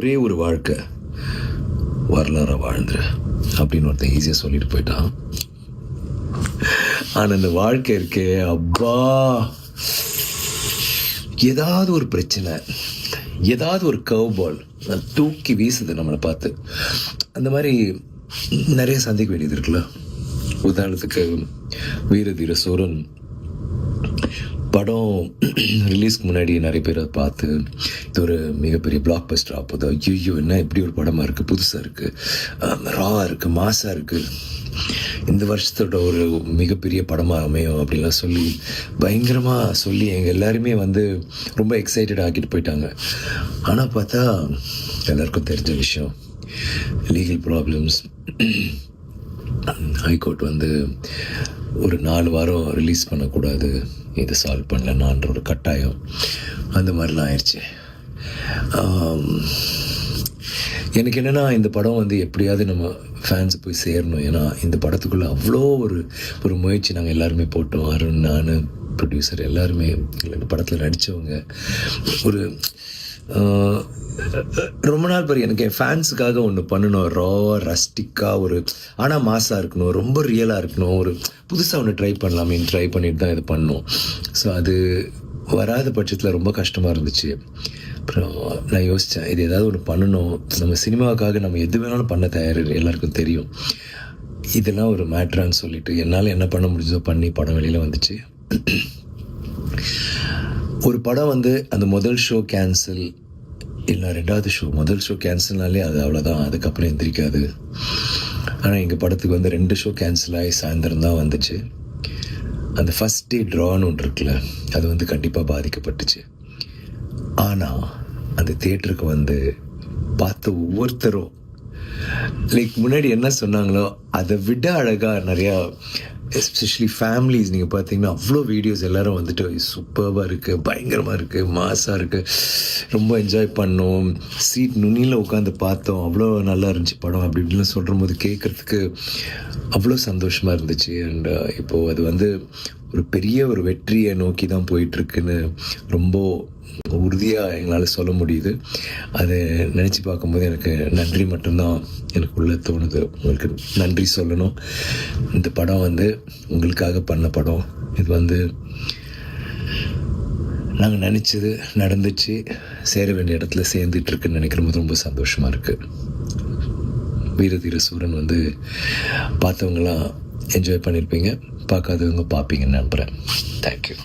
ஒரே ஒரு வாழ்க்கை வரலாற வாழ்ந்துரு அப்படின்னு ஒருத்தன் ஈஸியாக சொல்லிட்டு போயிட்டான். ஆனால் இந்த வாழ்க்கை இருக்கே அப்பா, ஏதாவது ஒரு பிரச்சனை, ஏதாவது ஒரு கர்வ் பால் தூக்கி வீசுது நம்மளை பார்த்து. அந்த மாதிரி நிறைய சந்திக்க வேண்டியது இருக்குல்ல. உதாரணத்துக்கு வீர தீர சூரன் படம் ரிலீஸ்க்கு முன்னாடி நிறைய பேர் அதை பார்த்து இது ஒரு மிகப்பெரிய பிளாக் பஸ்டர் ஆகுது, ஐயோ என்ன இப்படி ஒரு படமாக இருக்குது, புதுசாக இருக்குது, ராவாக இருக்குது, மாசாக இருக்குது, இந்த வருஷத்தோட ஒரு மிகப்பெரிய படமாக அமையும் அப்படின்லாம் சொல்லி பயங்கரமாக சொல்லி எங்கள் எல்லாருமே ரொம்ப எக்ஸைட்டட் ஆக்கிட்டு போயிட்டாங்க. ஆனால் பார்த்தா எல்லாருக்கும் தெரிஞ்ச விஷயம், லீகல் ப்ராப்ளம்ஸ், ஹைகோர்ட் ஒரு 4 வாரம் ரிலீஸ் பண்ணக்கூடாது, இதை சால்வ் பண்ணலன்னான்ற ஒரு கட்டாயம், அந்த மாதிரிலாம் ஆயிடுச்சு. எனக்கு என்னென்னா இந்த படம் எப்படியாவது நம்ம ஃபேன்ஸை போய் சேரணும். ஏன்னா இந்த படத்துக்குள்ளே அவ்வளோ ஒரு முயற்சி நாங்கள் எல்லாருமே போட்டோம். அருண், நான், ப்ரொடியூசர் எல்லாருமே, இந்த படத்தில் நடித்தவங்க ஒரு ரொம்ப நாள் பேர் எனக்கு என் ஃபேன்ஸுக்காக ஒன்று பண்ணணும், ராவாக ரஸ்டிக்காக ஆனால் மாசாக இருக்கணும், ரொம்ப ரியலாக இருக்கணும், ஒரு புதுசாக ஒன்று ட்ரை பண்ணலாமேன்னு ட்ரை பண்ணிட்டு தான் இது பண்ணோம். ஸோ அது வராத பட்சத்தில் ரொம்ப கஷ்டமாக இருந்துச்சு. அப்புறம் நான் யோசித்தேன், இது ஏதாவது ஒன்று பண்ணணும், நம்ம சினிமாவுக்காக நம்ம எது வேணாலும் பண்ண தயார், எல்லாருக்கும் தெரியும், இதெல்லாம் ஒரு மேட்ரான்னு சொல்லிட்டு என்னால் என்ன பண்ண முடிஞ்சதோ பண்ணி படம் வெளியில் வந்துச்சு. ஒரு படம் அந்த முதல் ஷோ கேன்சல் இல்லை 2வது ஷோ, முதல் ஷோ கேன்சல்னாலே அது அவ்வளோதான், அதுக்கப்புறம் எந்திரிக்காது. ஆனால் எங்கள் படத்துக்கு 2 ஷோ கேன்சல் ஆகி சாயந்தரம் தான் வந்துச்சு. அந்த ஃபஸ்ட் டே ட்ரான்னு ஒன்று இருக்குல்ல, அது கண்டிப்பாக பாதிக்கப்பட்டுச்சு. ஆனால் அந்த தியேட்டருக்கு பார்த்த ஒவ்வொருத்தரும் முன்னாடி என்ன சொன்னாங்களோ அதை விட அழகாக நிறையா, எஸ்பெஷலி ஃபேமிலிஸ் நீங்கள் பார்த்தீங்கன்னா அவ்வளோ வீடியோஸ் எல்லோரும் சூப்பராக இருக்குது, பயங்கரமாக இருக்குது, மாசாக இருக்குது, ரொம்ப என்ஜாய் பண்ணோம், சீட் நுனியில் உட்காந்து பார்த்தோம், அவ்வளோ நல்லா இருந்துச்சு படம் அப்படி இப்படிலாம் சொல்கிற போது கேட்குறதுக்கு அவ்வளோ சந்தோஷமாக இருந்துச்சு. அண்ட் இப்போது அது ஒரு பெரிய ஒரு வெற்றியை நோக்கி தான் போயிட்டுருக்குன்னு ரொம்ப உறுதியாக எங்களால் சொல்ல முடியுது. அதை நினச்சி பார்க்கும்போது எனக்கு நன்றி மட்டும்தான் எனக்கு உள்ளே தோணுது. உங்களுக்கு நன்றி சொல்லணும். இந்த படம் உங்களுக்காக பண்ண படம். இது நாங்கள் நினச்சது நடந்துச்சு, சேர வேண்டிய இடத்துல சேர்ந்துட்டுருக்குன்னு நினைக்கிறபோது ரொம்ப சந்தோஷமாக இருக்குது. வீரதீர சூரன் பார்த்தவங்களாம் என்ஜாய் பண்ணியிருப்பீங்க, பார்க்காதவங்க பார்ப்பீங்கன்னு நம்புகிறேன். தேங்க்யூ.